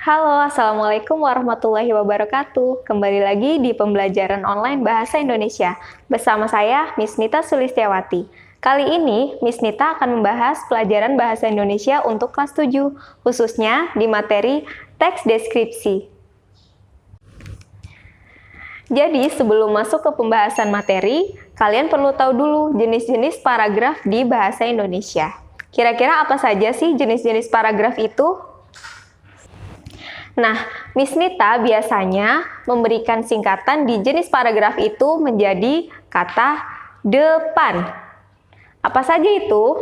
Halo, Assalamualaikum warahmatullahi wabarakatuh. Kembali lagi di pembelajaran online Bahasa Indonesia. Bersama saya, Miss Nita Sulistiawati. Kali ini, Miss Nita akan membahas pelajaran Bahasa Indonesia untuk kelas 7, khususnya di materi teks deskripsi. Jadi, sebelum masuk ke pembahasan materi, kalian perlu tahu dulu jenis-jenis paragraf di Bahasa Indonesia. Kira-kira apa saja sih jenis-jenis paragraf itu? Nah, Miss Nita biasanya memberikan singkatan di jenis paragraf itu menjadi kata depan. Apa saja itu?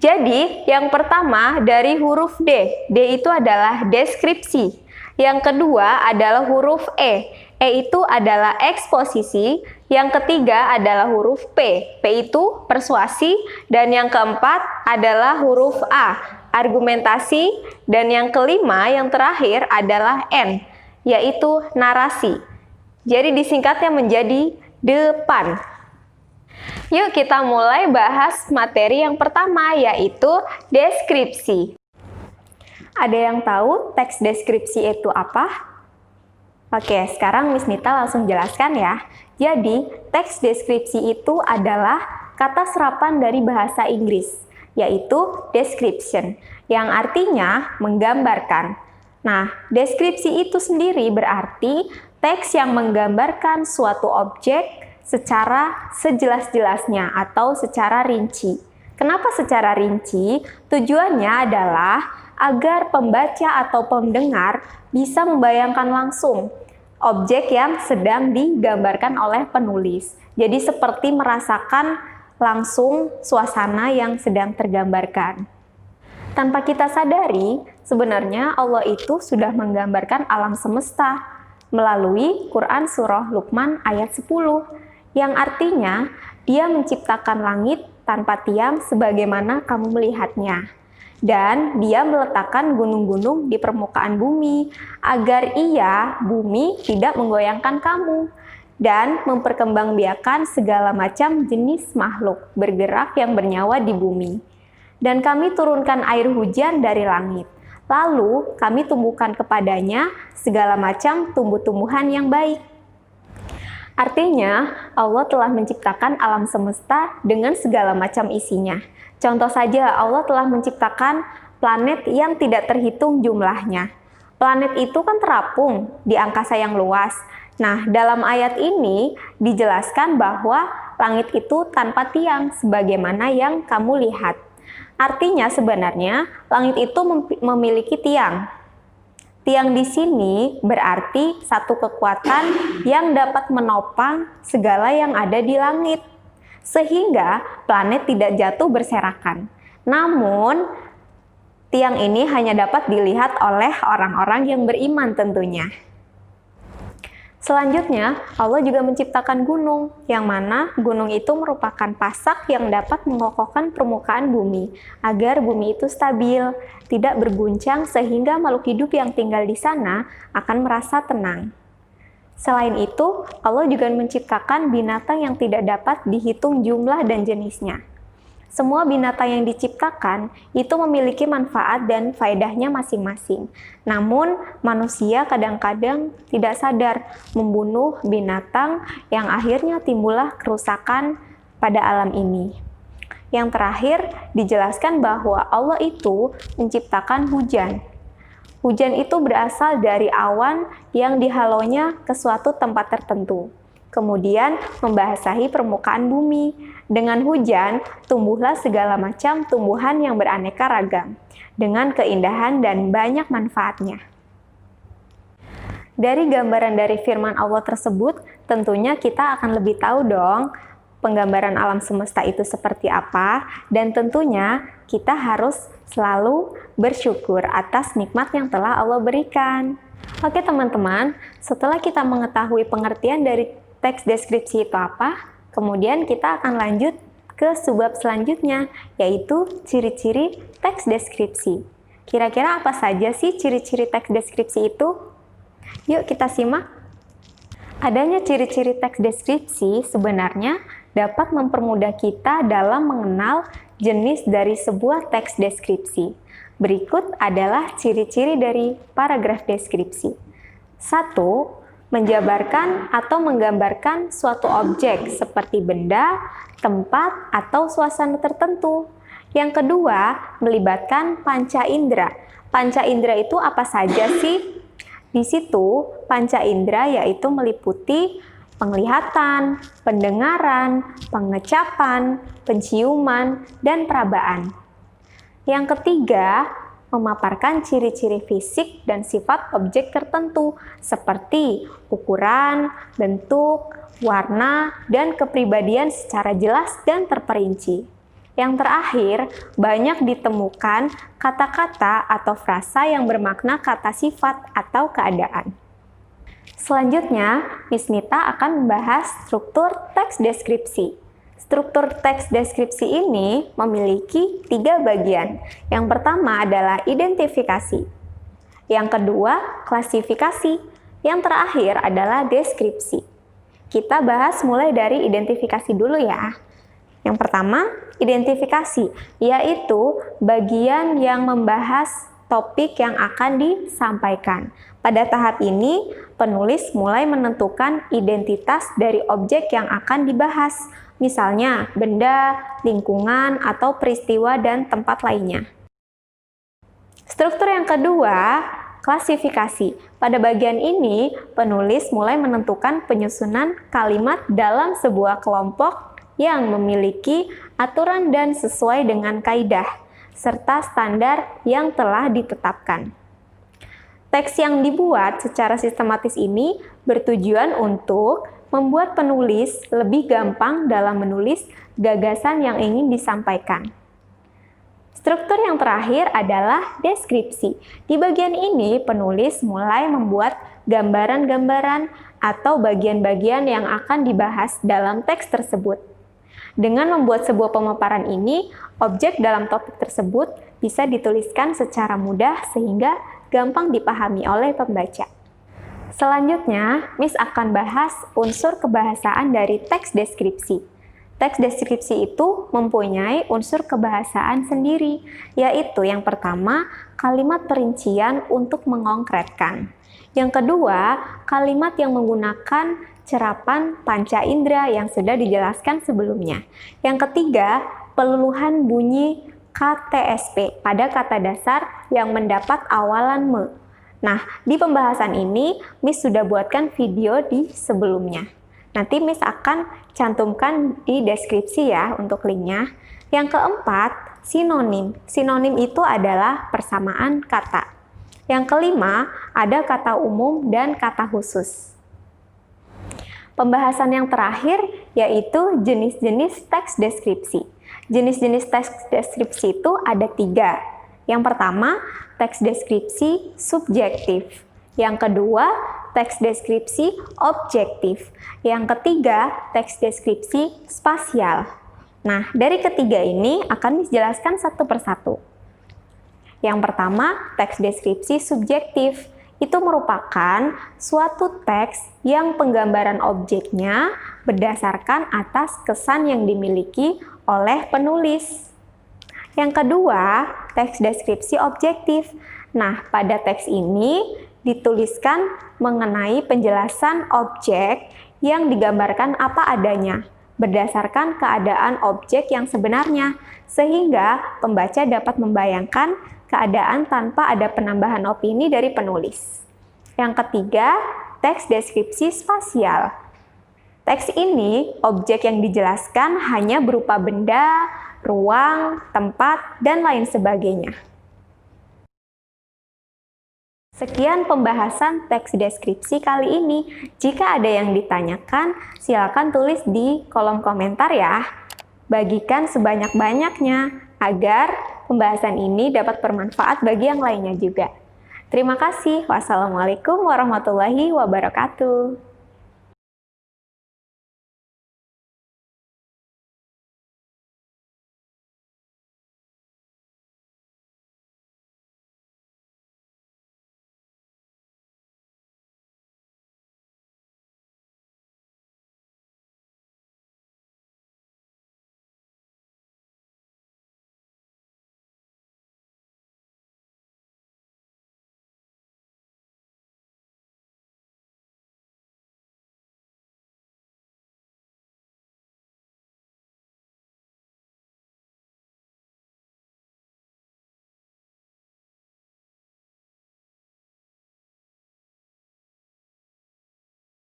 Jadi, yang pertama dari huruf D. D itu adalah deskripsi. Yang kedua adalah huruf E. E itu adalah eksposisi. Yang ketiga adalah huruf P. P itu persuasi. Dan yang keempat adalah huruf A, argumentasi. Dan yang kelima, yang terakhir adalah N, yaitu narasi. Jadi disingkatnya menjadi depan. Yuk kita mulai bahas materi yang pertama, yaitu deskripsi. Ada yang tahu teks deskripsi itu apa? Oke, sekarang Miss Nita langsung jelaskan ya. Jadi, teks deskripsi itu adalah kata serapan dari bahasa Inggris, yaitu description, yang artinya menggambarkan. Nah, deskripsi itu sendiri berarti teks yang menggambarkan suatu objek secara sejelas-jelasnya atau secara rinci. Kenapa secara rinci? Tujuannya adalah agar pembaca atau pendengar bisa membayangkan langsung objek yang sedang digambarkan oleh penulis. Jadi seperti merasakan langsung suasana yang sedang tergambarkan. Tanpa kita sadari, sebenarnya Allah itu sudah menggambarkan alam semesta melalui Quran Surah Luqman ayat 10, yang artinya Dia menciptakan langit tanpa tiang sebagaimana kamu melihatnya. Dan Dia meletakkan gunung-gunung di permukaan bumi, agar bumi tidak menggoyangkan kamu, dan memperkembangbiakan segala macam jenis makhluk bergerak yang bernyawa di bumi. Dan kami turunkan air hujan dari langit, lalu kami tumbuhkan kepadanya segala macam tumbuh-tumbuhan yang baik. Artinya, Allah telah menciptakan alam semesta dengan segala macam isinya. Contoh saja, Allah telah menciptakan planet yang tidak terhitung jumlahnya. Planet itu kan terapung di angkasa yang luas. Nah, dalam ayat ini dijelaskan bahwa langit itu tanpa tiang sebagaimana yang kamu lihat. Artinya sebenarnya langit itu memiliki tiang. Tiang di sini berarti satu kekuatan yang dapat menopang segala yang ada di langit, sehingga planet tidak jatuh berserakan. Namun, tiang ini hanya dapat dilihat oleh orang-orang yang beriman tentunya. Selanjutnya, Allah juga menciptakan gunung, yang mana gunung itu merupakan pasak yang dapat mengokohkan permukaan bumi, agar bumi itu stabil, tidak berguncang sehingga makhluk hidup yang tinggal di sana akan merasa tenang. Selain itu, Allah juga menciptakan binatang yang tidak dapat dihitung jumlah dan jenisnya. Semua binatang yang diciptakan itu memiliki manfaat dan faedahnya masing-masing. Namun, manusia kadang-kadang tidak sadar membunuh binatang yang akhirnya timbullah kerusakan pada alam ini. Yang terakhir, dijelaskan bahwa Allah itu menciptakan hujan. Hujan itu berasal dari awan yang dihalaunya ke suatu tempat tertentu, kemudian membasahi permukaan bumi. Dengan hujan, tumbuhlah segala macam tumbuhan yang beraneka ragam, dengan keindahan dan banyak manfaatnya. Dari gambaran dari firman Allah tersebut, tentunya kita akan lebih tahu dong penggambaran alam semesta itu seperti apa, dan tentunya kita harus selalu bersyukur atas nikmat yang telah Allah berikan. Oke teman-teman, setelah kita mengetahui pengertian dari teks deskripsi itu apa, kemudian kita akan lanjut ke subbab selanjutnya, yaitu ciri-ciri teks deskripsi. Kira-kira apa saja sih ciri-ciri teks deskripsi itu? Yuk kita simak. Adanya ciri-ciri teks deskripsi sebenarnya dapat mempermudah kita dalam mengenal jenis dari sebuah teks deskripsi. Berikut adalah ciri-ciri dari paragraf deskripsi. 1. Menjabarkan atau menggambarkan suatu objek seperti benda, tempat, atau suasana tertentu. Yang kedua, melibatkan panca indera. Panca indera itu apa saja sih? Di situ, panca indera yaitu meliputi penglihatan, pendengaran, pengecapan, penciuman, dan perabaan. Yang ketiga, memaparkan ciri-ciri fisik dan sifat objek tertentu seperti ukuran, bentuk, warna, dan kepribadian secara jelas dan terperinci. Yang terakhir, banyak ditemukan kata-kata atau frasa yang bermakna kata sifat atau keadaan. Selanjutnya, Miss Nita akan membahas struktur teks deskripsi. Struktur teks deskripsi ini memiliki 3 bagian. Yang pertama adalah identifikasi. Yang kedua, klasifikasi. Yang terakhir adalah deskripsi. Kita bahas mulai dari identifikasi dulu ya. Yang pertama, identifikasi, yaitu bagian yang membahas topik yang akan disampaikan. Pada tahap ini, penulis mulai menentukan identitas dari objek yang akan dibahas, misalnya benda, lingkungan, atau peristiwa dan tempat lainnya. Struktur yang kedua, klasifikasi. Pada bagian ini, penulis mulai menentukan penyusunan kalimat dalam sebuah kelompok yang memiliki aturan dan sesuai dengan kaidah, serta standar yang telah ditetapkan. Teks yang dibuat secara sistematis ini bertujuan untuk membuat penulis lebih gampang dalam menulis gagasan yang ingin disampaikan. Struktur yang terakhir adalah deskripsi. Di bagian ini, penulis mulai membuat gambaran-gambaran atau bagian-bagian yang akan dibahas dalam teks tersebut. Dengan membuat sebuah pemaparan ini, objek dalam topik tersebut bisa dituliskan secara mudah sehingga gampang dipahami oleh pembaca. Selanjutnya, Miss akan bahas unsur kebahasaan dari teks deskripsi. Teks deskripsi itu mempunyai unsur kebahasaan sendiri, yaitu yang pertama, kalimat perincian untuk mengkonkretkan. Yang kedua, kalimat yang menggunakan cerapan panca indera yang sudah dijelaskan sebelumnya. Yang ketiga, peluluhan bunyi KTSP pada kata dasar yang mendapat awalan me. Nah, di pembahasan ini, Miss sudah buatkan video di sebelumnya. Nanti Miss akan cantumkan di deskripsi ya untuk linknya. Yang keempat, sinonim. Sinonim itu adalah persamaan kata. Yang kelima, ada kata umum dan kata khusus. Pembahasan yang terakhir yaitu jenis-jenis teks deskripsi. Jenis-jenis teks deskripsi itu ada 3. Yang pertama, teks deskripsi subjektif. Yang kedua, teks deskripsi objektif. Yang ketiga, teks deskripsi spasial. Nah, dari ketiga ini akan dijelaskan satu persatu. Yang pertama, teks deskripsi subjektif. Itu merupakan suatu teks yang penggambaran objeknya berdasarkan atas kesan yang dimiliki oleh penulis. Yang kedua, teks deskripsi objektif. Nah, pada teks ini dituliskan mengenai penjelasan objek yang digambarkan apa adanya, berdasarkan keadaan objek yang sebenarnya, sehingga pembaca dapat membayangkan keadaan tanpa ada penambahan opini dari penulis. Yang ketiga, teks deskripsi spasial. Teks ini, objek yang dijelaskan hanya berupa benda, ruang, tempat, dan lain sebagainya. Sekian pembahasan teks deskripsi kali ini. Jika ada yang ditanyakan, silakan tulis di kolom komentar ya. Bagikan sebanyak-banyaknya agar pembahasan ini dapat bermanfaat bagi yang lainnya juga. Terima kasih. Wassalamualaikum warahmatullahi wabarakatuh.